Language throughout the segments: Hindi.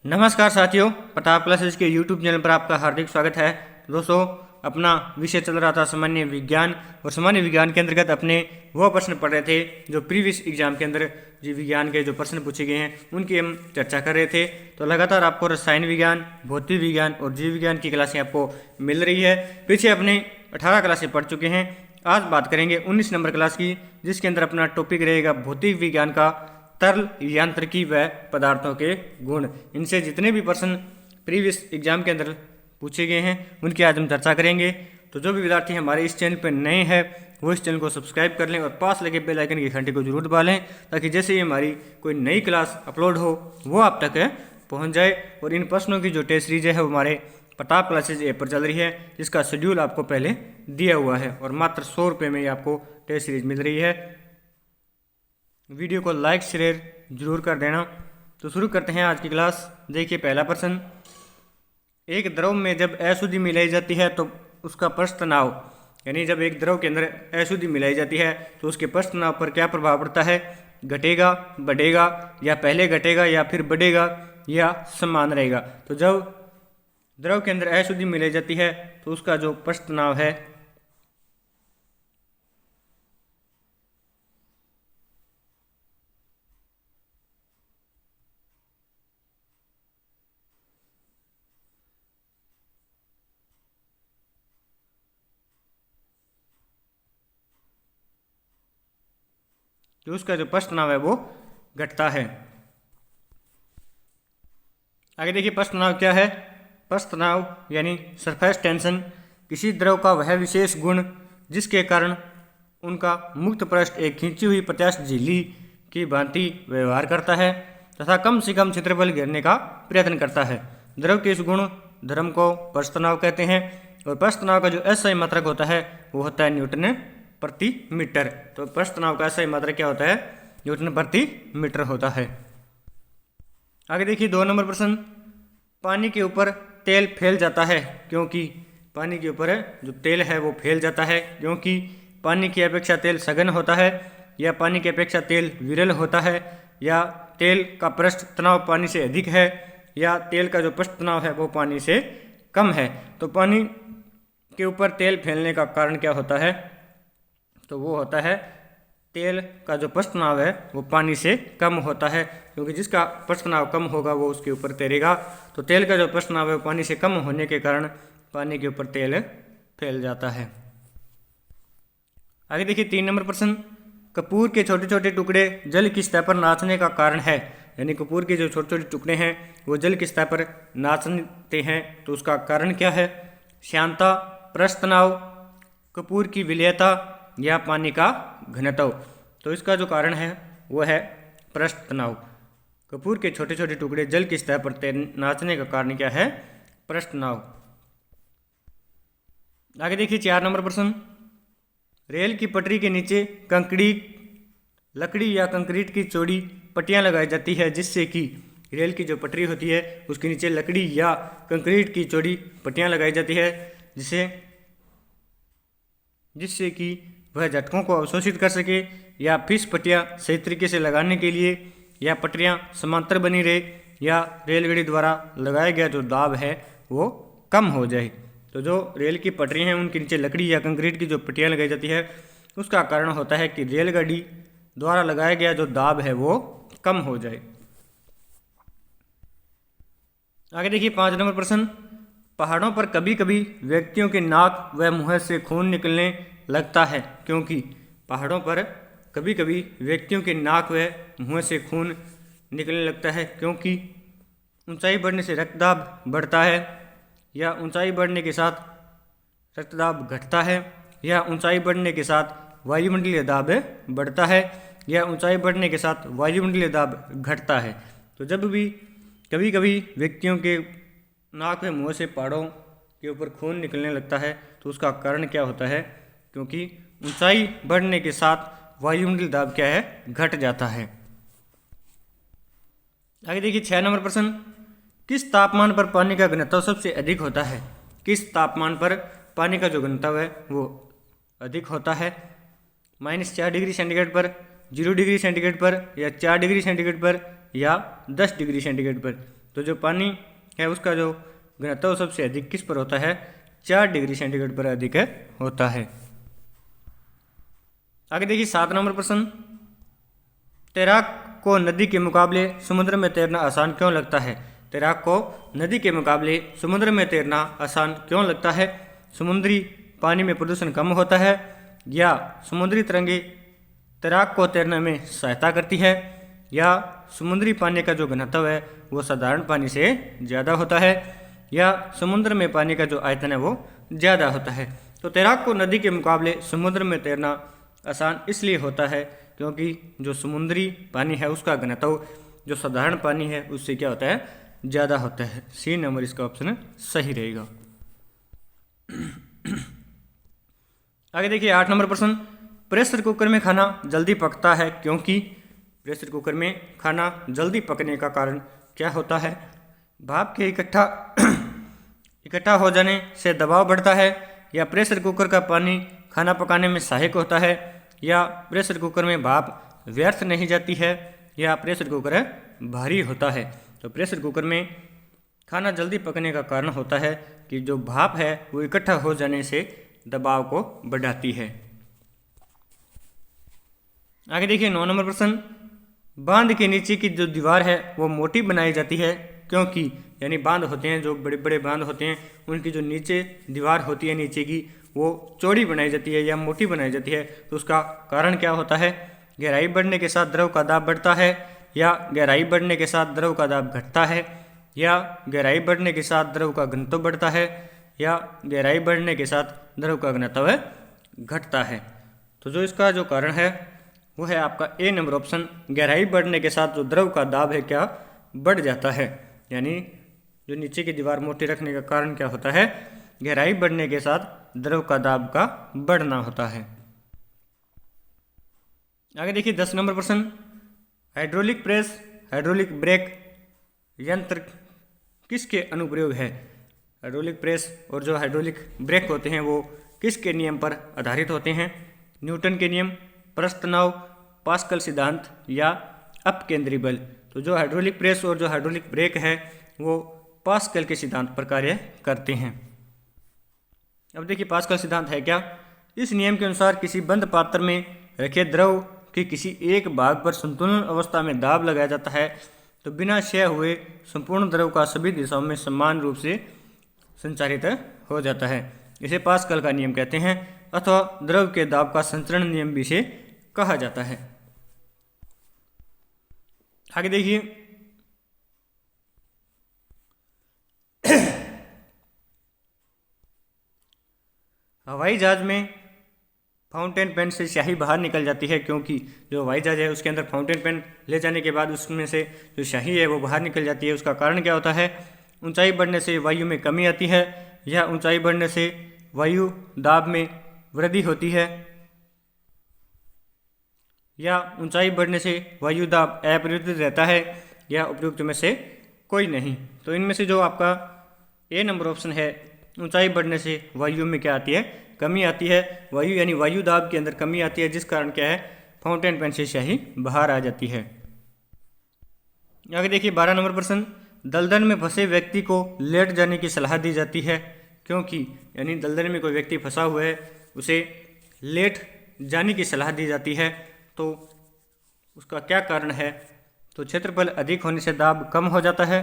नमस्कार साथियों, प्रताप क्लासेस के यूट्यूब चैनल पर आपका हार्दिक स्वागत है। दोस्तों, अपना विषय चल रहा था सामान्य विज्ञान और सामान्य विज्ञान के अंतर्गत अपने वो प्रश्न पढ़ रहे थे जो प्रीवियस एग्जाम के अंदर जीव विज्ञान के जो प्रश्न पूछे गए हैं उनकी हम चर्चा कर रहे थे। तो लगातार आपको रसायन विज्ञान, भौतिक विज्ञान और जीव विज्ञान की क्लासें आपको मिल रही है। पीछे अपने 18 क्लासें पढ़ चुके हैं। आज बात करेंगे 19 नंबर क्लास की, जिसके अंदर अपना टॉपिक रहेगा भौतिक विज्ञान का तरल यांत्रिकी व पदार्थों के गुण। इनसे जितने भी प्रश्न प्रीवियस एग्जाम के अंदर पूछे गए हैं उनकी आज हम चर्चा करेंगे। तो जो भी विद्यार्थी हमारे इस चैनल पर नए हैं वो इस चैनल को सब्सक्राइब कर लें और पास लगे बेल आइकन की घंटी को जरूर दबा लें, ताकि जैसे ही हमारी कोई नई क्लास अपलोड हो वो आप तक पहुंच जाए। और इन प्रश्नों की जो टेस्ट सीरीज है वो हमारे प्रताप क्लासेज ऐप पर चल रही है, जिसका शेड्यूल आपको पहले दिया हुआ है और मात्र 100 रुपये में आपको टेस्ट सीरीज मिल रही है। वीडियो को लाइक शेयर जरूर कर देना। तो शुरू करते हैं आज की क्लास। देखिए पहला प्रश्न, एक द्रव में जब अशुद्धि मिलाई जाती है तो उसका पृष्ठ तनाव, यानी जब एक द्रव के अंदर अशुद्धि मिलाई जाती है तो उसके पृष्ठ तनाव पर क्या प्रभाव पड़ता है? घटेगा, बढ़ेगा, या पहले घटेगा या फिर बढ़ेगा या समान रहेगा? तो जब द्रव के अंदर अशुद्धि मिलाई जाती है तो उसका जो पृष्ठ तनाव है कि उसका जो पृष्ठ तनाव है वो घटता है। आगे देखिए पृष्ठ तनाव क्या है। पृष्ठ तनाव यानी सरफेस टेंशन किसी द्रव का वह विशेष गुण जिसके कारण उनका मुक्त पृष्ठ एक खींची हुई प्रत्यास्थ झिल्ली की भांति व्यवहार करता है तथा कम से कम क्षेत्रफल घेरने का प्रयत्न करता है। द्रव के इस गुण धर्म को पृष्ठ तनाव कहते हैं। और पृष्ठ तनाव का जो एसआई मात्रक होता है वो होता है न्यूटन प्रति मीटर। तो पृष्ठ तनाव का एसआई मात्रक क्या होता है? न्यूटन प्रति मीटर होता है। आगे देखिए 2 नंबर प्रश्न, पानी के ऊपर तेल फैल जाता है क्योंकि पानी के ऊपर जो तेल है वो फैल जाता है क्योंकि पानी की अपेक्षा तेल सघन होता है, या पानी की अपेक्षा तेल विरल होता है, या तेल का पृष्ठ तनाव पानी से अधिक है, या तेल का जो पृष्ठ तनाव है वो पानी से कम है। तो पानी के ऊपर तेल फैलने का कारण क्या होता है? तो वो होता है तेल का जो पृष्ठ तनाव है वो पानी से कम होता है, क्योंकि जिसका पृष्ठ तनाव कम होगा वो उसके ऊपर तैरेगा। तो तेल का जो पृष्ठ तनाव है वो पानी से कम होने के कारण पानी के ऊपर तेल फैल जाता है। आगे देखिए 3 नंबर प्रश्न, कपूर के छोटे छोटे टुकड़े जल की सतह पर नाचने का कारण है। यानी कपूर के जो छोटे छोटे टुकड़े हैं वो जल की सतह पर नाचते हैं, तो उसका कारण क्या है? श्यानता, पृष्ठ तनाव, कपूर की विलयता या पानी का घनत्व? तो इसका जो कारण है वो है पृष्ठ तनाव। कपूर के छोटे छोटे टुकड़े जल की सतह पर नाचने का कारण क्या है? पृष्ठ तनाव। आगे देखिए 4 नंबर प्रश्न, रेल की पटरी के नीचे कंक्रीट, लकड़ी या कंक्रीट की चौड़ी पट्टियां लगाई जाती है, जिससे कि रेल की जो पटरी होती है उसके नीचे लकड़ी या कंक्रीट की चौड़ी पट्टियां लगाई जाती है, जिससे कि वह झटकों को अवशोषित कर सके, या फिस पट्टियाँ सही तरीके से लगाने के लिए, या पटरियाँ समांतर बनी रहे, या रेलगाड़ी द्वारा लगाया गया जो दाब है वो कम हो जाए। तो जो रेल की पटरी हैं उनके नीचे लकड़ी या कंक्रीट की जो पट्टियाँ लगाई जाती है उसका कारण होता है कि रेलगाड़ी द्वारा लगाया गया जो दाब है वो कम हो जाए। आगे देखिए 5 नंबर प्रश्न, पहाड़ों पर कभी कभी व्यक्तियों के नाक व मुंह से खून निकलने लगता है क्योंकि पहाड़ों पर कभी कभी व्यक्तियों के नाक व मुंह से खून निकलने लगता है क्योंकि ऊंचाई बढ़ने से रक्तदाब बढ़ता है, या ऊंचाई बढ़ने के साथ रक्तदाब घटता है, या ऊंचाई बढ़ने के साथ वायुमंडलीय दाब बढ़ता है, या ऊंचाई बढ़ने के साथ वायुमंडलीय दाब घटता है। तो जब भी कभी कभी व्यक्तियों के नाक व मुंह से पहाड़ों के ऊपर खून निकलने लगता है तो उसका कारण क्या होता है? क्योंकि ऊंचाई बढ़ने के साथ वायुमंडलीय दाब क्या है? घट जाता है। आगे देखिए 6 नंबर प्रश्न, किस तापमान पर पानी का घनत्व सबसे अधिक होता है? किस तापमान पर पानी का जो घनत्व है वो अधिक होता है? -4 डिग्री सेंटीग्रेड पर, 0 डिग्री सेंटीग्रेड पर, या 4 डिग्री सेंटीग्रेड पर, या 10 डिग्री सेंटीग्रेड पर? तो जो पानी है उसका जो घनत्व सबसे अधिक किस पर होता है, 4 डिग्री सेंटीग्रेड पर अधिक होता है। आगे देखिए 7 नंबर प्रश्न, तैराक को नदी के मुकाबले समुद्र में तैरना आसान क्यों लगता है। तैराक को नदी के मुकाबले समुद्र में तैरना आसान क्यों लगता है। समुद्री पानी में प्रदूषण कम होता है, या समुद्री तरंगे तैराक को तैरने में सहायता करती है, या समुद्री पानी का जो घनत्व है वो साधारण पानी से ज़्यादा होता है, या समुद्र में पानी का जो आयतन है वो ज़्यादा होता है। तो तैराक को नदी के मुकाबले समुद्र में तैरना आसान इसलिए होता है क्योंकि जो समुद्री पानी है उसका घनत्व जो साधारण पानी है उससे क्या होता है, ज़्यादा होता है। सी नंबर इसका ऑप्शन सही रहेगा। आगे देखिए 8 नंबर प्रश्न, प्रेशर कुकर में खाना जल्दी पकता है क्योंकि। प्रेशर कुकर में खाना जल्दी पकने का कारण क्या होता है। भाप के इकट्ठा हो जाने से दबाव बढ़ता है, या प्रेशर कुकर का पानी खाना पकाने में सहायक होता है, या प्रेशर कुकर में भाप व्यर्थ नहीं जाती है, या प्रेशर कुकर भारी होता है। तो प्रेशर कुकर में खाना जल्दी पकने का कारण होता है कि जो भाप है वो इकट्ठा हो जाने से दबाव को बढ़ाती है। आगे देखिए 9 नंबर प्रश्न, बांध के नीचे की जो दीवार है वो मोटी बनाई जाती है क्योंकि। यानी बांध होते हैं, जो बड़े बड़े बांध होते हैं उनकी जो नीचे दीवार होती है नीचे की वो चौड़ी बनाई जाती है या मोटी बनाई जाती है। तो उसका कारण क्या होता है। गहराई बढ़ने के साथ द्रव का दाब बढ़ता है, या गहराई बढ़ने के साथ द्रव का दाब घटता है, या गहराई बढ़ने के साथ द्रव का घनत्व बढ़ता है, या गहराई बढ़ने के साथ द्रव का घनत्व घटता है। तो जो इसका जो कारण है वो है आपका ए नंबर ऑप्शन, गहराई बढ़ने के साथ जो द्रव का दाब है क्या बढ़ जाता है। यानी जो नीचे की दीवार मोटी रखने का कारण क्या होता है, गहराई बढ़ने के साथ द्रव का दाब का बढ़ना होता है। आगे देखिए 10 नंबर प्रश्न, हाइड्रोलिक प्रेस हाइड्रोलिक ब्रेक यंत्र किसके अनुप्रयोग है। हाइड्रोलिक प्रेस और जो हाइड्रोलिक ब्रेक होते हैं वो किसके नियम पर आधारित होते हैं। न्यूटन के नियम, पृष्ठ तनाव, पास्कल सिद्धांत, या अपकेंद्री बल। तो जो हाइड्रोलिक प्रेस और जो हाइड्रोलिक ब्रेक है वो पास्कल के सिद्धांत पर कार्य करते हैं। अब देखिए पास्कल सिद्धांत है क्या। इस नियम के अनुसार किसी बंद पात्र में रखे द्रव के किसी एक भाग पर संतुलन अवस्था में दाब लगाया जाता है तो बिना क्षय हुए संपूर्ण द्रव का सभी दिशाओं में समान रूप से संचारित हो जाता है। इसे पास्कल का नियम कहते हैं, अथवा द्रव के दाब का संचरण नियम भी इसे कहा जाता है। आगे देखिए हवाई जहाज में फाउंटेन पेन से स्याही बाहर निकल जाती है क्योंकि जो हवाई जहाज है उसके अंदर फाउंटेन पेन ले जाने के बाद उसमें से जो स्याही है वो बाहर निकल जाती है। उसका कारण क्या होता है। ऊंचाई बढ़ने से वायु में कमी आती है, या ऊंचाई बढ़ने से वायु दाब में वृद्धि होती है, या ऊंचाई बढ़ने से वायु दाब अपरिवर्तित रहता है, या उपयुक्त में से कोई नहीं। तो इनमें से जो आपका ए नंबर ऑप्शन है, ऊंचाई बढ़ने से वायु में क्या आती है, कमी आती है। वायु यानी वायु दाब के अंदर कमी आती है, जिस कारण क्या है फाउंटेन पेन से स्याही बाहर आ जाती है। आगे देखिए 12 नंबर प्रश्न, दलदल में फंसे व्यक्ति को लेट जाने की सलाह दी जाती है क्योंकि। यानी दलदल में कोई व्यक्ति फंसा हुआ है उसे लेट जाने की सलाह दी जाती है, तो उसका क्या कारण है। तो क्षेत्रफल अधिक होने से दाब कम हो जाता है,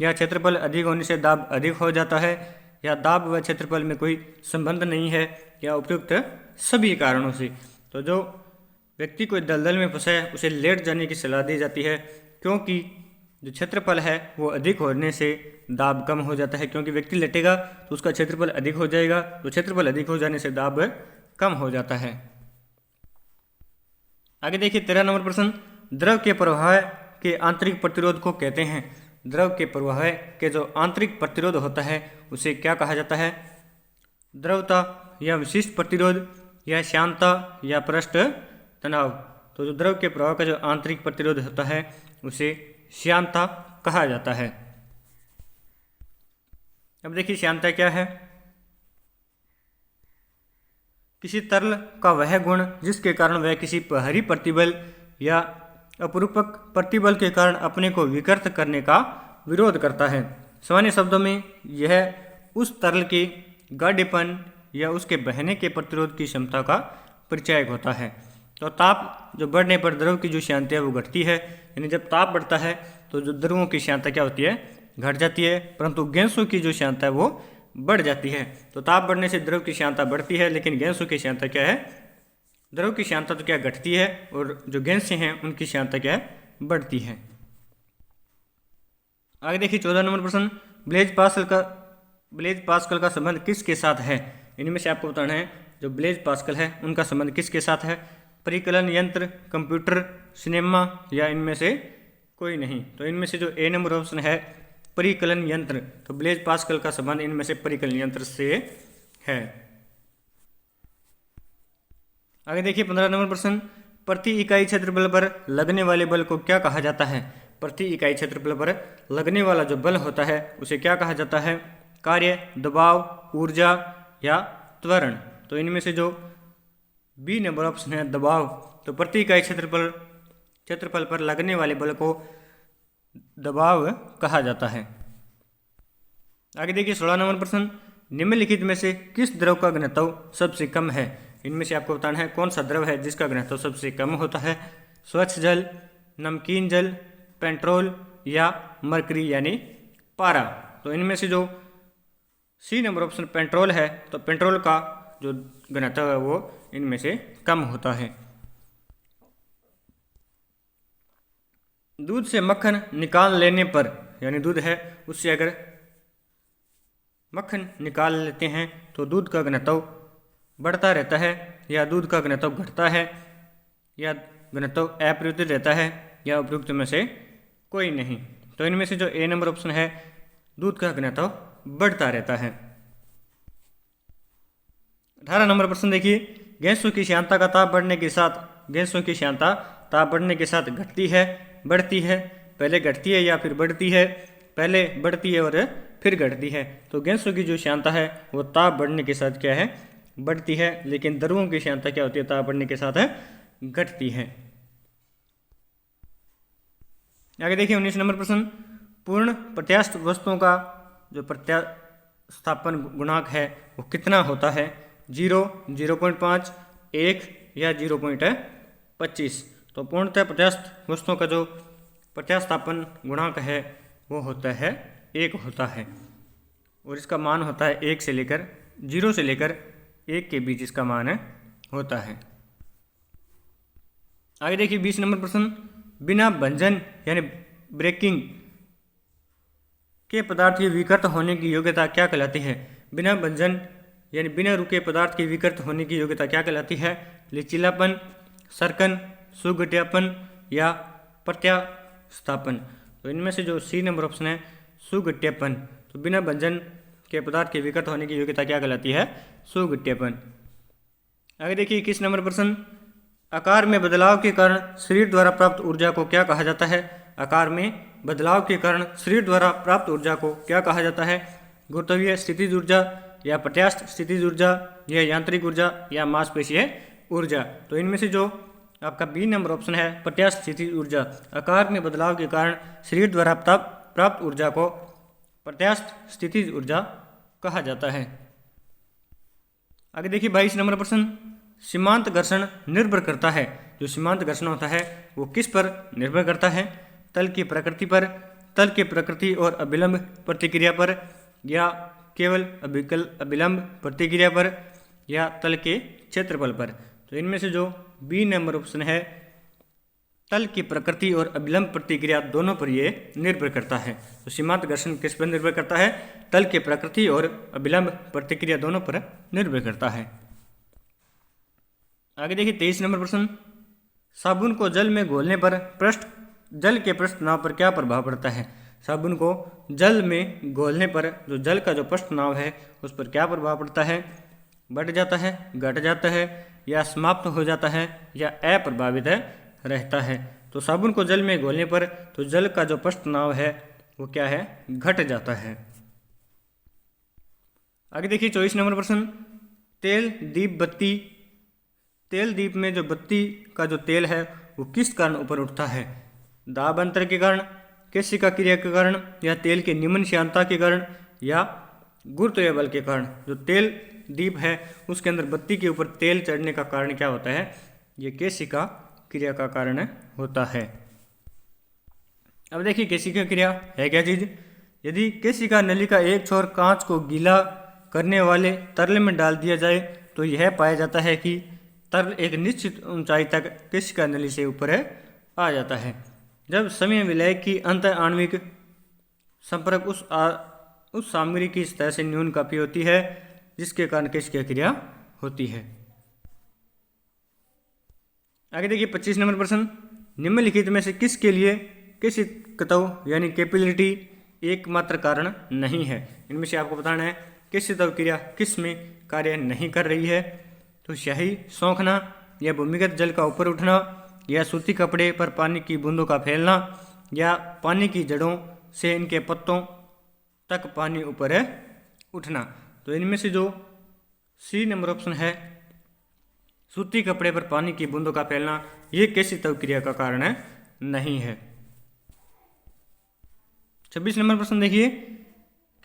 या क्षेत्रफल अधिक होने से दाब अधिक हो जाता है, या दाब व क्षेत्रफल में कोई संबंध नहीं है, या उपयुक्त सभी कारणों से। तो जो व्यक्ति कोई दलदल में फंसा है उसे लेट जाने की सलाह दी जाती है क्योंकि जो क्षेत्रफल है वो अधिक होने से दाब कम हो जाता है। क्योंकि व्यक्ति लेटेगा तो उसका क्षेत्रफल अधिक हो जाएगा, तो क्षेत्रफल अधिक हो जाने से दाब कम हो जाता है। आगे देखिए 13 नंबर प्रश्न, द्रव के प्रवाह के आंतरिक प्रतिरोध को कहते हैं। द्रव के प्रवाह के जो आंतरिक प्रतिरोध होता है उसे क्या कहा जाता है। द्रवता या विशिष्ट प्रतिरोध, या श्यानता, या पृष्ठ तनाव। तो जो द्रव के प्रवाह का जो आंतरिक प्रतिरोध होता है उसे श्यानता कहा जाता है। अब देखिए श्यानता क्या है। किसी तरल का वह गुण जिसके कारण वह किसी बाहरी प्रतिबल या अपरूपक प्रतिबल के कारण अपने को विकृत करने का विरोध करता है। सामान्य शब्दों में यह उस तरल के गाढ़ेपन या उसके बहने के प्रतिरोध की क्षमता का परिचायक होता है। तो ताप जो बढ़ने पर द्रव की जो श्यांता है वो घटती है, यानी जब ताप बढ़ता है तो जो द्रवों की श्यांता क्या होती है, घट जाती है, परंतु गैसों की जो श्यांता है वो बढ़ जाती है। तो ताप बढ़ने से द्रव की श्यांता बढ़ती है, लेकिन गैसों की श्यांता क्या है, द्रव की श्यांता तो क्या घटती है, और जो गैसें हैं उनकी श्यांता क्या है, बढ़ती है। आगे देखिए 14 नंबर प्रश्न, ब्लेज पास्कल का संबंध किसके साथ है? इनमें से आपको बताना है जो ब्लेज पास्कल है उनका संबंध किसके साथ है? परिकलन यंत्र, कंप्यूटर, सिनेमा या इनमें से कोई नहीं। तो इनमें से जो ए नंबर ऑप्शन है परिकलन यंत्र, तो ब्लेज पास्कल का संबंध इनमें से परिकलन यंत्र से है। आगे देखिए 15 नंबर प्रश्न, प्रति इकाई क्षेत्रफल पर लगने वाले बल को क्या कहा जाता है? प्रति इकाई क्षेत्रफल पर लगने वाला जो बल होता है उसे क्या कहा जाता है? कार्य, दबाव, ऊर्जा या त्वरण। तो इनमें से जो बी नंबर ऑप्शन है दबाव, तो प्रति इकाई क्षेत्रफल पर लगने वाले बल को दबाव कहा जाता है। आगे देखिए 16 नंबर प्रश्न, निम्नलिखित में से किस द्रव का घनत्व सबसे कम है? इनमें से आपको बताना है कौन सा द्रव है जिसका घनत्व सबसे कम होता है? स्वच्छ जल, नमकीन जल, पेट्रोल या मरकरी यानी पारा। तो इनमें से जो सी नंबर ऑप्शन पेट्रोल है, तो पेट्रोल का जो घनत्व है वो इनमें से कम होता है। दूध से मक्खन निकाल लेने पर, यानी दूध है उससे अगर मक्खन निकाल लेते हैं तो दूध का घनत्व बढ़ता रहता है या दूध का घनत्व घटता है या घनत्व अपरिवर्तित रहता है या उपयुक्त में से कोई नहीं। तो इनमें से जो ए नंबर ऑप्शन है दूध का घनत्व बढ़ता रहता है। 18 नंबर प्रश्न देखिए, गैसों की श्यांता का ताप बढ़ने के साथ, गैसों की श्यांता ताप बढ़ने के साथ घटती है, बढ़ती है, पहले घटती है या फिर बढ़ती है? पहले बढ़ती है और फिर घटती है। तो गैसों की जो श्यांता है वो ताप बढ़ने के साथ क्या है, बढ़ती है, लेकिन द्रवों की श्यांता क्या होती है, ताप बढ़ने के साथ है घटती है। आगे देखिए 19 नंबर प्रश्न, पूर्ण प्रत्यास्थ वस्तुओं का जो प्रत्यास्थापन गुणांक है वो कितना होता है? 0, 0.5, 1 या 0.25। तो पूर्णतः प्रत्यास्थ वस्तुओं का जो प्रत्यास्थापन गुणांक है वो होता है 1 होता है, और इसका मान होता है 1 से लेकर 0 से लेकर 1 के बीच इसका मान होता है। आगे देखिए 20 नंबर प्रश्न, बिना भंजन यानी ब्रेकिंग के पदार्थ की विकृत होने की योग्यता क्या कहलाती है? बिना भंजन यानी बिना रुके पदार्थ की विकृत होने की योग्यता क्या कहलाती है? लचीलापन, सर्कन, सुगठियापन या प्रत्यास्थापन। तो इनमें से जो सी नंबर ऑप्शन है सुगठियापन। तो बिना भंजन के पदार्थ के विकृत होने की योग्यता क्या कहलाती है? सुगठियापन। आगे देखिए 21 नंबर प्रश्न, आकार में बदलाव के कारण शरीर द्वारा प्राप्त ऊर्जा को क्या कहा जाता है? आकार में बदलाव के कारण शरीर द्वारा प्राप्त ऊर्जा को क्या कहा जाता है? गुरुत्वीय स्थितिज ऊर्जा या प्रत्यास्थ स्थितिज ऊर्जा या यांत्रिक ऊर्जा या मांसपेशीय ऊर्जा। तो इनमें से जो आपका बी नंबर ऑप्शन है प्रत्यास्थ स्थितिज ऊर्जा, आकार में बदलाव के कारण शरीर द्वारा प्राप्त ऊर्जा को प्रत्यास्थ स्थितिज ऊर्जा कहा जाता है। आगे देखिए 22 नंबर प्रश्न, सीमांत घर्षण निर्भर करता है, जो सीमांत घर्षण होता है वो किस पर निर्भर करता है? तल की प्रकृति पर, तल की प्रकृति और अभिलंब प्रतिक्रिया पर, या केवल अभिलंब प्रतिक्रिया पर, या तल के क्षेत्रफल पर। तो इनमें से जो बी नंबर ऑप्शन है तल की प्रकृति और अभिलंब प्रतिक्रिया दोनों पर ये निर्भर करता है। तो सीमांत घर्षण किस पर निर्भर करता है? तल की प्रकृति और अभिलंब प्रतिक्रिया दोनों पर निर्भर करता है। आगे देखिए 23 नंबर प्रश्न, साबुन को जल में घोलने पर जल के पृष्ठ तनाव पर क्या प्रभाव पड़ता है? साबुन को जल में घोलने पर जो जल का जो पृष्ठ तनाव है उस पर क्या प्रभाव पड़ता है? बढ़ जाता है, घट जाता है या समाप्त हो जाता है या अप्रभावित रहता है? तो साबुन को जल में घोलने पर तो जल का जो पृष्ठ तनाव है वो क्या है? घट जाता है। आगे देखिए 24 नंबर प्रश्न, तेल दीप में जो बत्ती का जो तेल है वो किस कारण ऊपर उठता है? दाब अंतर के कारण, केशिका क्रिया के कारण, या तेल के निम्न श्यानता के कारण, या गुरुत्वीय बल के कारण। जो तेल दीप है उसके अंदर बत्ती के ऊपर तेल चढ़ने का कारण क्या होता है? ये केशिका क्रिया का कारण होता है। अब देखिए केशिका क्रिया है क्या चीज। यदि केशिका नली का एक छोर कांच को गीला करने वाले तरल में डाल दिया जाए तो यह पाया जाता है कि तरल एक निश्चित ऊंचाई तक केशिका नली से ऊपर आ जाता है। जब समय विलय की अंत आणविक संपर्क उस सामग्री की सतह से न्यून काफी होती है, जिसके कारण केशिका क्रिया होती है। आगे देखिए 25 नंबर प्रश्न, निम्नलिखित में से किसके लिए केशिकत्व यानी कैपिलरिटी एकमात्र कारण नहीं है? इनमें से आपको बताना है केशिकत्व क्रिया किस में कार्य नहीं कर रही है। तो स्याही सोखना, या भूमिगत जल का ऊपर उठना, या सूती कपड़े पर पानी की बूंदों का फैलना, या पानी की जड़ों से इनके पत्तों तक पानी ऊपर उठना। तो इनमें से जो सी नंबर ऑप्शन है, सूती कपड़े पर पानी की बूंदों का फैलना, ये केशिकत्व क्रिया का कारण नहीं है। 26 नंबर प्रश्न देखिए,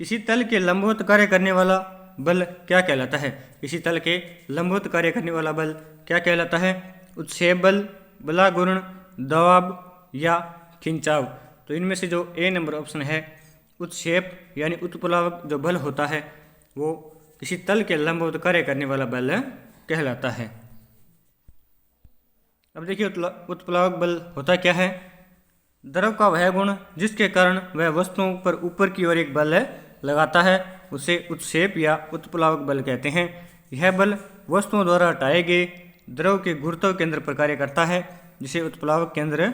किसी तल के लंबवत कार्य करने वाला बल क्या कहलाता है? किसी तल के लंबवत कार्य करने वाला बल क्या कहलाता है? उत्क्षेप बल, बलागुरण, दबाव, या खिंचाव। तो इनमें से जो ए नंबर ऑप्शन है, उत्क्षेप यानी उत्प्लावक जो बल होता है वो किसी तल के लंबवत कार्य करने वाला बल कहलाता है। अब देखिए उत्प्लावक बल होता क्या है? द्रव का वह गुण जिसके कारण वह वस्तुओं पर ऊपर की ओर एक बल लगाता है उसे उत्क्षेप या उत्प्लावक बल कहते हैं। यह बल वस्तुओं द्वारा हटाए गए द्रव के गुरुत्व केंद्र पर कार्य करता है, जिसे उत्प्लावक केंद्र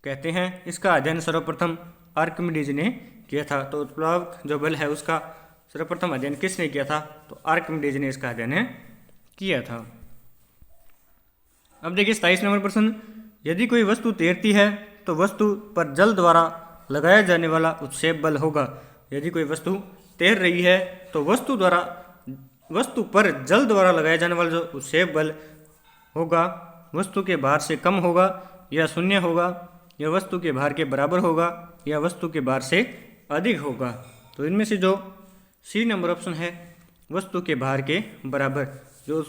कहते हैं। इसका अध्ययन सर्वप्रथम आर्किमिडीज ने किया था। तो उत्प्लावक जो बल है उसका सर्वप्रथम अध्ययन किसने किया था? तो आर्किमिडीज ने इसका अध्ययन किया था। अब देखिए 27 नंबर प्रश्न, यदि कोई वस्तु तैरती है तो वस्तु पर जल द्वारा लगाया जाने वाला उत्क्षेप बल होगा। यदि कोई वस्तु तैर रही है तो वस्तु पर जल द्वारा लगाया जाने वाला जो उत्क्षेप बल होगा वस्तु के भार से कम होगा, या शून्य होगा, या वस्तु के भार के बराबर होगा, या वस्तु के भार से अधिक होगा। तो इनमें से जो सी नंबर ऑप्शन है, वस्तु के भार के बराबर, जो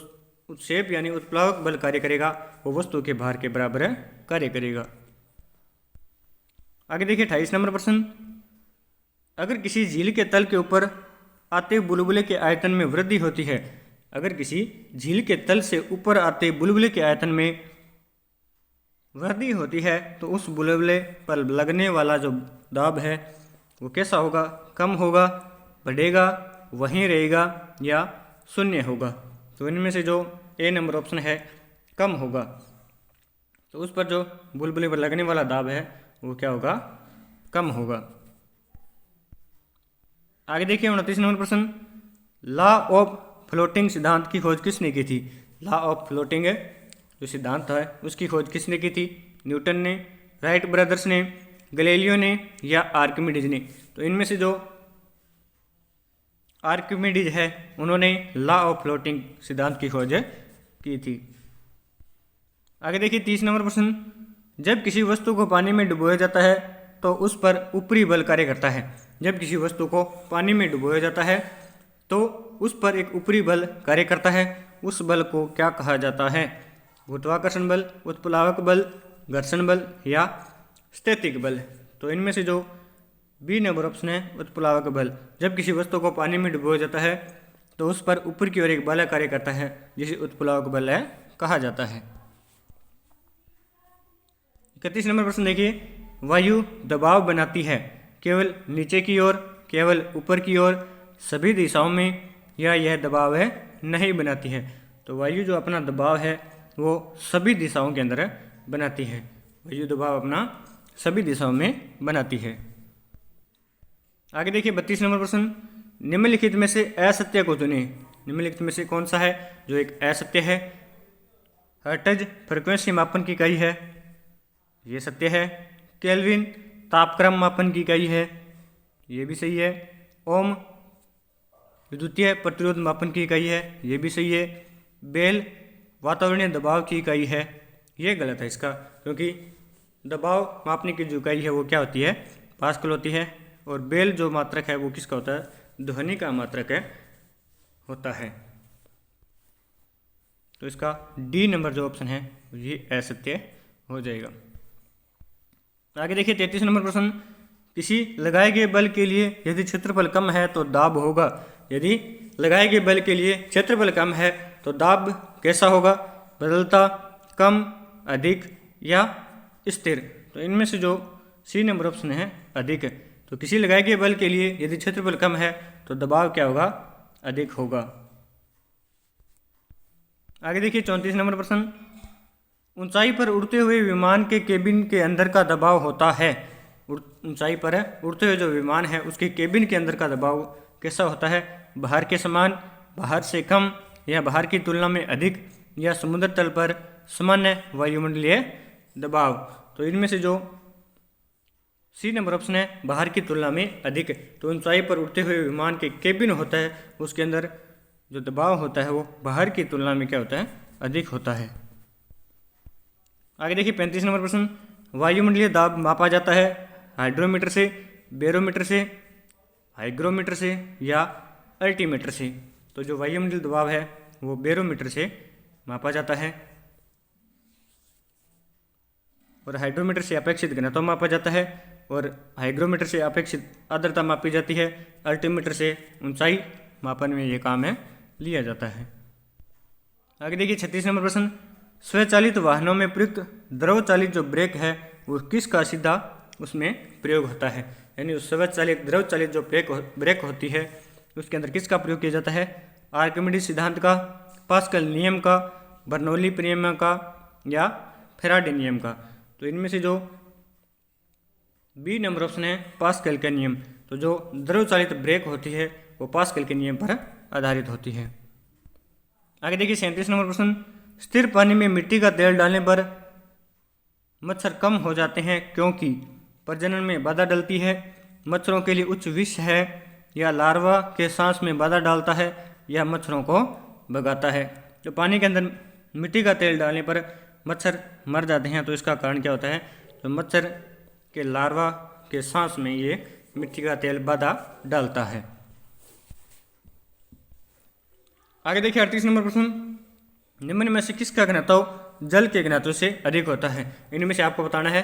उत्क्षेप यानी उत्प्लावक बल कार्य करेगा वो वस्तु के भार के बराबर कार्य करेगा। आगे देखिए 28 नंबर प्रश्न, अगर किसी झील के तल के ऊपर आते बुलबुले के आयतन में वृद्धि होती है, अगर किसी झील के तल से ऊपर आते बुलबुले के आयतन में वृद्धि होती है तो उस बुलबुले पर लगने वाला जो दाब है वो कैसा होगा? कम होगा, बढ़ेगा, वहीं रहेगा, या शून्य होगा। तो इनमें से जो ए नंबर ऑप्शन है कम होगा। तो उस पर जो बुलबुले पर लगने वाला दाब है वो क्या होगा? कम होगा। आगे देखिए 29 नंबर प्रश्न, लॉ ऑफ फ्लोटिंग सिद्धांत की खोज किसने की थी? लॉ ऑफ फ्लोटिंग जो सिद्धांत है उसकी खोज किसने की थी? न्यूटन ने, राइट ब्रदर्स ने, गैलीलियो ने, या आर्किमिडीज ने। तो इनमें से जो आर्किमिडीज है उन्होंने लॉ ऑफ फ्लोटिंग सिद्धांत की खोज की थी। आगे देखिए 30 नंबर प्रश्न, जब किसी वस्तु को पानी में डुबोया जाता है तो उस पर ऊपरी बल कार्य करता है। जब किसी वस्तु को पानी में डुबोया जाता है तो उस पर एक ऊपरी बल कार्य करता है। उस बल को क्या कहा जाता है? गुरुत्वाकर्षण बल, उत्प्लावक बल, घर्षण बल, या स्थैतिक बल। तो इनमें से जो बी नंबर ऑप्शन है उत्प्लावक बल, जब किसी वस्तु को पानी में डुबोया जाता है तो उस पर ऊपर की ओर एक बल कार्य करता है जिसे उत्प्लावक बल कहा जाता है। 31 नंबर प्रश्न देखिए, वायु दबाव बनाती है केवल नीचे की ओर, केवल ऊपर की ओर, सभी दिशाओं में, या यह दबाव नहीं बनाती है? तो वायु जो अपना दबाव है वो सभी दिशाओं के अंदर बनाती है। वायु दबाव अपना सभी दिशाओं में बनाती है। आगे देखिए 32 नंबर प्रश्न, निम्नलिखित में से असत्य को चुनें। निम्नलिखित में से कौन सा है जो एक असत्य है? हर्ट्ज फ्रीक्वेंसी मापन की इकाई है, ये सत्य है। केल्विन तापक्रम मापन की इकाई है, ये भी सही है। ओम विद्युतीय प्रतिरोध मापन की इकाई है, ये भी सही है। बेल वातावरणीय दबाव की इकाई है, ये गलत है इसका, क्योंकि दबाव मापने की जो इकाई है वो क्या होती है, पास्कल होती है। और बेल जो मात्रक है वो किसका होता है, ध्वनि का मात्रक है होता है। तो इसका डी नंबर जो ऑप्शन है ये असत्य हो जाएगा। आगे देखिए 33 नंबर प्रश्न, किसी लगाए गए बल के लिए यदि क्षेत्रफल कम है तो दाब होगा। यदि लगाए गए बल के लिए क्षेत्रफल कम है तो दाब कैसा होगा, बदलता, कम, अधिक या स्थिर। तो इनमें से जो सी नंबर ऑप्शन है अधिक है। तो किसी लगाए गए बल के लिए यदि क्षेत्रफल कम है तो दबाव क्या होगा, अधिक होगा। आगे देखिए 34 नंबर प्रश्न, ऊंचाई पर उड़ते हुए विमान के केबिन के अंदर का दबाव होता है। ऊंचाई पर उड़ते हुए जो विमान है उसके केबिन के अंदर का दबाव कैसा होता है, बाहर के समान, बाहर से कम या बाहर की तुलना में अधिक या समुद्र तल पर सामान्य वायुमंडलीय दबाव। तो इनमें से जो सी नंबर ऑप्शन है बाहर की तुलना में अधिक। तो ऊंचाई पर उड़ते हुए विमान के केबिन होता है उसके अंदर जो दबाव होता है वो बाहर की तुलना में क्या होता है, अधिक होता है। आगे देखिए 35 नंबर प्रश्न, वायुमंडलीय दाब मापा जाता है हाइड्रोमीटर से, बैरोमीटर से, हाइग्रोमीटर से या अल्टीमीटर से। तो जो वायुमंडलीय दबाव है वो बैरोमीटर से मापा जाता है और हाइड्रोमीटर से अपेक्षित घनत्व मापा जाता है और हाइग्रोमीटर से अपेक्षित आर्द्रता मापी जाती है। अल्टीमीटर से ऊंचाई मापन में ये काम है लिया जाता है। आगे देखिए 36 नंबर प्रश्न, स्वचालित वाहनों में प्रयुक्त द्रव चालित जो ब्रेक है वो किसका सीधा उसमें प्रयोग होता है। यानी स्वचालित द्रव चालित जो ब्रेक होती है उसके अंदर किसका प्रयोग किया जाता है, आर्किमिडीज सिद्धांत का, पास्कल नियम का, बर्नौली नियम का या फेराडे नियम का। तो इनमें से जो बी नंबर ऑप्शन है पास्कल का नियम। तो जो द्रव चालित ब्रेक होती है वो पास्कल के नियम पर आधारित होती है। आगे देखिए 37 नंबर प्रश्न, स्थिर पानी में मिट्टी का तेल डालने पर मच्छर कम हो जाते हैं क्योंकि प्रजनन में बाधा डलती है, मच्छरों के लिए उच्च विष है या लार्वा के सांस में बाधा डालता है या मच्छरों को भगाता है। तो पानी के अंदर मिट्टी का तेल डालने पर मच्छर मर जाते हैं। तो इसका कारण क्या होता है, तो मच्छर के लार्वा के सांस में ये मिट्टी का तेल बाधा डालता है। आगे देखिए 38 नंबर प्रश्न, निम्न में से किसका घनत्व जल के घनत्व से अधिक होता है। इनमें से आपको बताना है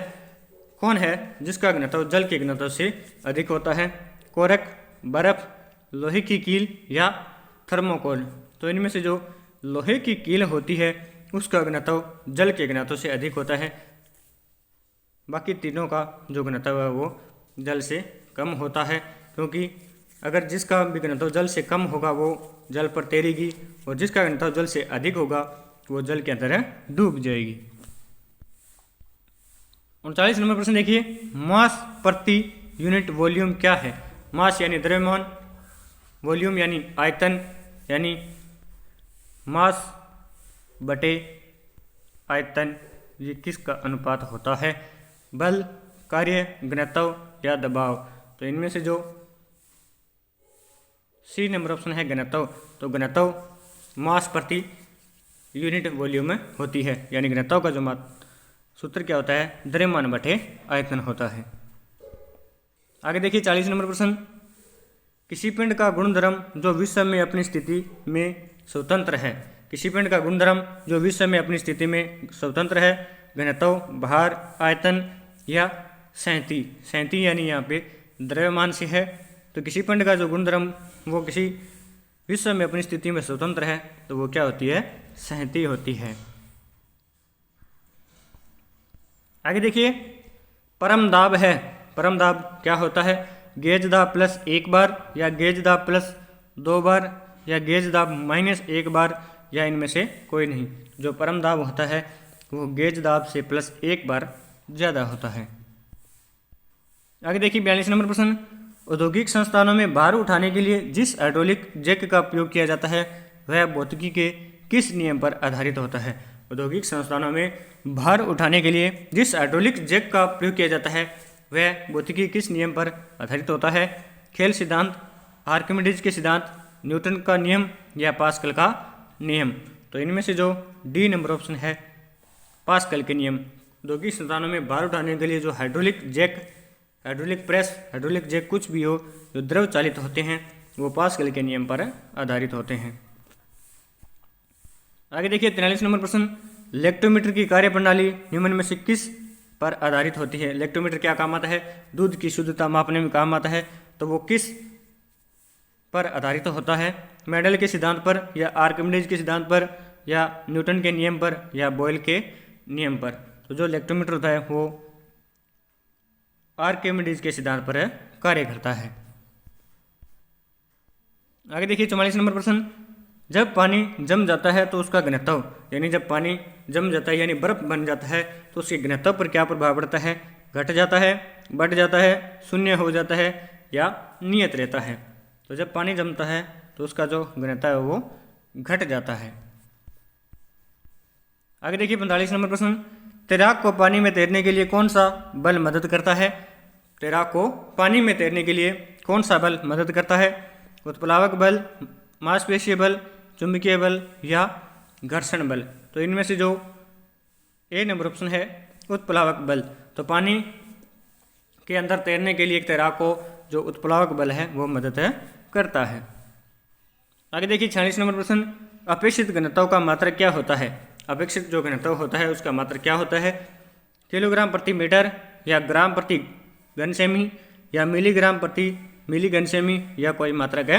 कौन है जिसका घनत्व जल के घनत्व से अधिक होता है, कोरक, बर्फ, लोहे की कील या थर्मोकोल। तो इनमें से जो लोहे की कील होती है उसका घनत्व जल के घनत्व से अधिक होता है। बाकी तीनों का जो घनत्व है वो जल से कम होता है, क्योंकि अगर जिसका भी घनत्व जल से कम होगा वो जल पर तैरेगी और जिसका घनत्व जल से अधिक होगा वो जल के अंदर डूब जाएगी। 39 नंबर प्रश्न देखिए, मास प्रति यूनिट वॉल्यूम क्या है। मास यानी द्रव्यमान, वॉल्यूम यानी आयतन, यानी मास बटे आयतन, ये किसका अनुपात होता है, बल, कार्य, घनत्व या दबाव। तो इनमें से जो सी नंबर ऑप्शन है घनत्व। तो घनत्व मास प्रति यूनिट वॉल्यूम में होती है, यानी घनत्व का जो सूत्र क्या होता है, द्रव्यमान बटे आयतन होता है। आगे देखिए 40 नंबर प्रश्न, किसी पिंड का गुणधर्म जो विश्व में अपनी स्थिति में स्वतंत्र है। किसी पिंड का गुणधर्म जो विश्व में अपनी स्थिति में स्वतंत्र है, घनत्व, भार, आयतन या सहती। सहती यानी यहाँ पे द्रव्यमान से है। तो किसी पिंड का जो गुणधर्म वो किसी विश्व में अपनी स्थिति में स्वतंत्र है तो वो क्या होती है, सहती होती है। आगे देखिए परम दाब है। परम दाब क्या होता है, गेज दाब प्लस 1 बार या गेज दाब प्लस 2 बार या गेज दाब माइनस 1 बार या इनमें से कोई नहीं। जो परम दाब होता है वो गेज दाब से प्लस 1 बार ज़्यादा होता है। आगे देखिए 42 नंबर प्रश्न, औद्योगिक संस्थानों में भार उठाने के लिए जिस हाइड्रोलिक जैक का उपयोग किया जाता है वह भौतिकी के किस नियम पर आधारित होता है। औद्योगिक संस्थानों में भार उठाने के लिए जिस हाइड्रोलिक जैक का प्रयोग किया जाता है वह भौतिकी किस नियम पर आधारित होता है, खेल सिद्धांत, आर्किमिडीज के सिद्धांत, न्यूटन का नियम या पास्कल का नियम। तो इनमें से जो डी नंबर ऑप्शन है पास्कल के नियम। दो की संतानों में भार उठाने के लिए जो hydraulic jack, hydraulic press, hydraulic jack कुछ भी हो, जो द्रव चालित होते हैं वो पास्कल के नियम पर आधारित होते हैं। आगे देखिए 43 नंबर प्रश्न, लेक्टोमीटर की कार्यप्रणाली निम्न में से किस पर आधारित होती है? लेक्टोमीटर क्या काम आता है? दूध की शुद्धता मापने में काम आता है, तो वो किस पर आधारित होता है? मेंडल के सिद्धांत पर, या आर्किमिडीज के सिद्धांत पर, या न्यूटन के नियम पर, या बॉयल के नियम पर? तो जो लेक्टोमीटर होता है वो आर्किमिडीज के सिद्धांत पर कार्य करता है। आगे देखिए 44 नंबर प्रश्न, जब पानी जम जाता है तो उसका घनत्व, यानी जब पानी जम जाता है यानी बर्फ बन जाता है तो उसके घनत्व पर क्या प्रभाव पड़ता है? घट जाता है, बढ़ जाता है, शून्य हो जाता है, या नियत रहता है? तो जब पानी जमता है तो उसका जो घनत्व है वो घट जाता है। आगे देखिए 45 नंबर प्रश्न, तैराक को पानी में तैरने के लिए कौन सा बल मदद करता है? तैराक को पानी में तैरने के लिए कौन सा बल मदद करता है? उत्प्लावक बल, मांसपेशीय बल, चुंबकीय बल, या घर्षण बल? तो इनमें से जो ए नंबर ऑप्शन है उत्प्लावक बल, तो पानी के अंदर तैरने के लिए एक तैराक को जो उत्प्लावक बल है वो मदद करता है। आगे देखिए 46 नंबर प्रश्न, अपेक्षित घनत्व का मात्रक क्या होता है? अपेक्षित जो घनत्व होता है उसका मात्रक क्या होता है? किलोग्राम प्रति मीटर, या ग्राम प्रति घन सेमी, या मिलीग्राम प्रति मिली घन सेमी, या कोई मात्रक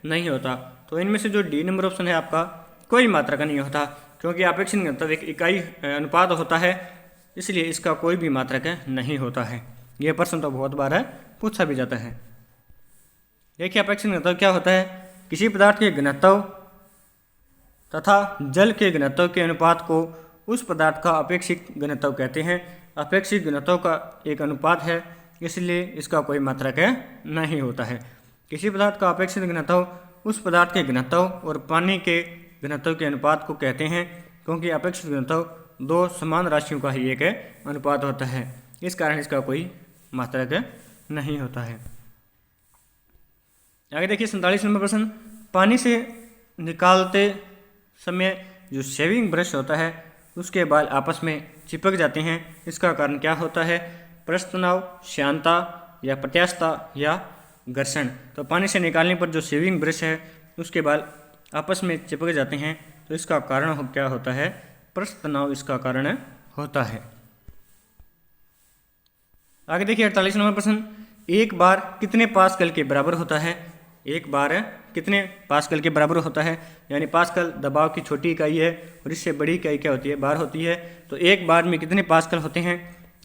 नहीं होता? तो इनमें से जो डी नंबर ऑप्शन है आपका कोई मात्रक नहीं होता, क्योंकि अपेक्षित घनत्व एक इकाई अनुपात होता है, इसलिए इसका कोई भी मात्रक नहीं होता है। यह प्रश्न तो बहुत बार पूछा भी जाता है। देखिए अपेक्षित घनत्व क्या होता है? किसी पदार्थ के घनत्व तथा जल के घनत्व के अनुपात को उस पदार्थ का अपेक्षित घनत्व कहते हैं। अपेक्षित घनत्व का एक अनुपात है, इसलिए इसका कोई मात्रक नहीं होता है। किसी पदार्थ का अपेक्षित घनत्व उस पदार्थ के घनत्व और पानी के घनत्व के अनुपात को कहते हैं, क्योंकि अपेक्षित घनत्व दो समान राशियों का ही एक अनुपात होता है, इस कारण इसका कोई मात्रक नहीं होता है। आगे देखिए 47 नंबर प्रश्न, पानी से निकालते समय जो शेविंग ब्रश होता है उसके बाल आपस में चिपक जाते हैं, इसका कारण क्या होता है? पृष्ठ तनाव, श्यानता, या प्रत्यास्थता, या घर्षण? तो पानी से निकालने पर जो शेविंग ब्रश है उसके बाल आपस में चिपक जाते हैं, तो इसका कारण क्या होता है? पृष्ठ तनाव इसका कारण होता है। आगे देखिए 48 नंबर प्रश्न, एक बार कितने पास्कल के बराबर होता है? एक बार कितने पास्कल के बराबर होता है? यानी पास्कल दबाव की छोटी इकाई है और इससे बड़ी इकाई क्या होती है? बार होती है। तो एक बार में कितने पास्कल होते हैं?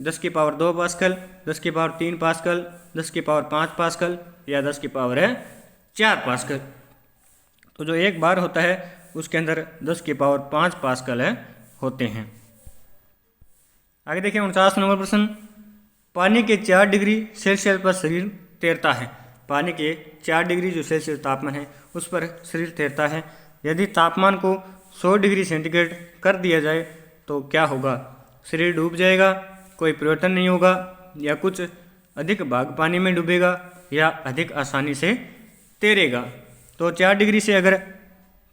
10 की पावर 2 पास्कल, 10 की पावर 3 पास्कल, 10 की पावर 5 पास्कल, या 10 की पावर 4 पास्कल? तो जो एक बार होता है उसके अंदर 10 की पावर 5 पास्कल होते हैं। आगे देखिए 49 नंबर प्रश्न, पानी के 4 डिग्री सेल्सियस पर शरीर तैरता है। पानी के 4 डिग्री जो सेल्सियस तापमान है उस पर शरीर तैरता है। यदि तापमान को 100 डिग्री सेंटीग्रेड कर दिया जाए तो क्या होगा? शरीर डूब जाएगा, कोई परिवर्तन नहीं होगा, या कुछ अधिक भाग पानी में डूबेगा, या अधिक आसानी से तैरेगा? तो 4 डिग्री से अगर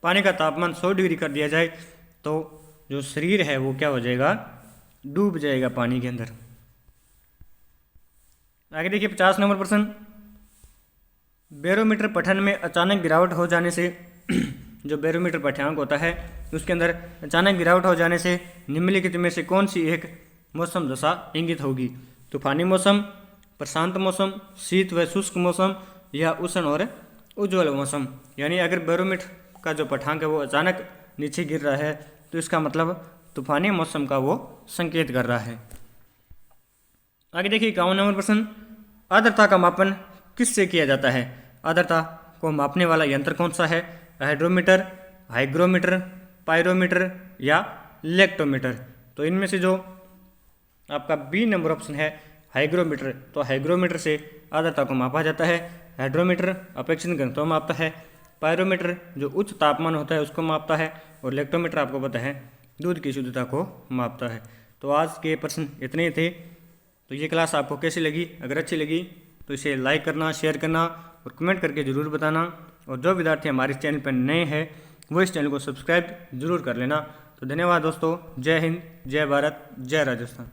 पानी का तापमान 100 डिग्री कर दिया जाए तो जो शरीर है वो क्या हो जाएगा? डूब जाएगा पानी के अंदर। आगे देखिए 50 नंबर प्रश्न, बैरोमीटर पठन में अचानक गिरावट हो जाने से जो बैरोमीटर पाठ्यांक होता है उसके अंदर अचानक गिरावट हो जाने से निम्नलिखित में से कौन सी एक मौसम दशा इंगित होगी? तूफानी मौसम, प्रशांत मौसम, शीत व शुष्क मौसम, या उष्ण और उज्ज्वल मौसम? यानी अगर बैरोमीटर का जो पाठ्यांक है वो अचानक नीचे गिर रहा है तो इसका मतलब तूफानी मौसम का वो संकेत कर रहा है। आगे देखिए 51 नंबर प्रश्न, आर्द्रता का मापन किससे किया जाता है? आर्द्रता को मापने वाला यंत्र कौन सा है? हाइड्रोमीटर, हाइग्रोमीटर, पायरोमीटर, या लेक्टोमीटर? तो इनमें से जो आपका बी नंबर ऑप्शन है हाइग्रोमीटर, तो हाइग्रोमीटर से आर्द्रता को मापा जाता है। हाइड्रोमीटर अपेक्षित घनत्व मापता है, पायरोमीटर जो उच्च तापमान होता है उसको मापता है, और लेक्टोमीटर आपको पता है दूध की शुद्धता को मापता है। तो आज के प्रश्न इतने थे। तो ये क्लास आपको कैसी लगी? अगर अच्छी लगी तो इसे लाइक करना, शेयर करना और कमेंट करके ज़रूर बताना। और जो विद्यार्थी हमारे चैनल पर नए हैं वो इस चैनल को सब्सक्राइब जरूर कर लेना। तो धन्यवाद दोस्तों। जय हिंद, जय भारत, जय राजस्थान।